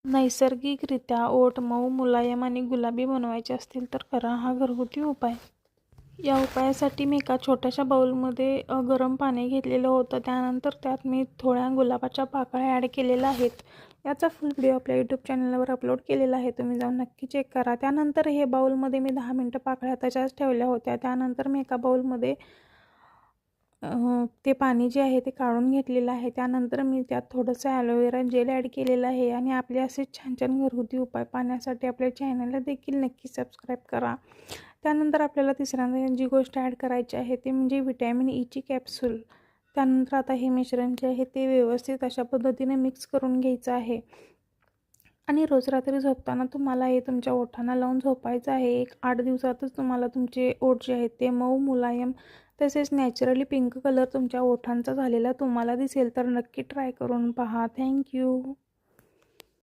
नैसर्गिकरित्या ओठ मऊ, मुलायम आणि गुलाबी बनवायचे असतील तर करा हा घरगुती उपाय. या उपायासाठी मी एका छोट्याशा बाउलमध्ये गरम पाणी घेतलेलं होतं. त्यानंतर त्यात मी थोड्या गुलाबाच्या पाकळ्या ॲड केलेल्या आहेत. याचा फुल व्हिडिओ आपल्या यूट्यूब चॅनलवर अपलोड केलेला आहे, तुम्ही जाऊन नक्की चेक करा. त्यानंतर हे बाउलमध्ये मी 10 मिनटं पाकळ्या तशाच ठेवल्या होत्या. त्यानंतर मी एका बाउलमध्ये ते पाणी जे आहे ते काढून घेतलेलं आहे. त्यानंतर मी त्यात थोडंसं ॲलोवेरा जेल ॲड केलेलं आहे. आणि आपले असे छान छान घरगुती उपाय पाहण्यासाठी आपल्या चॅनलला देखील नक्की सबस्क्राईब करा. त्यानंतर आपल्याला तिसऱ्यांदा जी गोष्ट ॲड करायची आहे ते म्हणजे व्हिटॅमिन ईची कॅप्सूल. त्यानंतर आता हे मिश्रण जे आहे ते व्यवस्थित अशा पद्धतीने मिक्स करून घ्यायचं आहे. आणि रोज रात्री झोपताना तुम्हाला हे तुमच्या ओठांना लावून झोपायचं आहे. 8 दिवसातच तुम्हाला तुमचे ओठ जे आहेत ते मऊ, मुलायम तसेच नॅचरली पिंक कलर तुमच्या ओठांचा झालेला तुम्हाला दिसेल. तर नक्की ट्राय करून पहा. थँक्यू.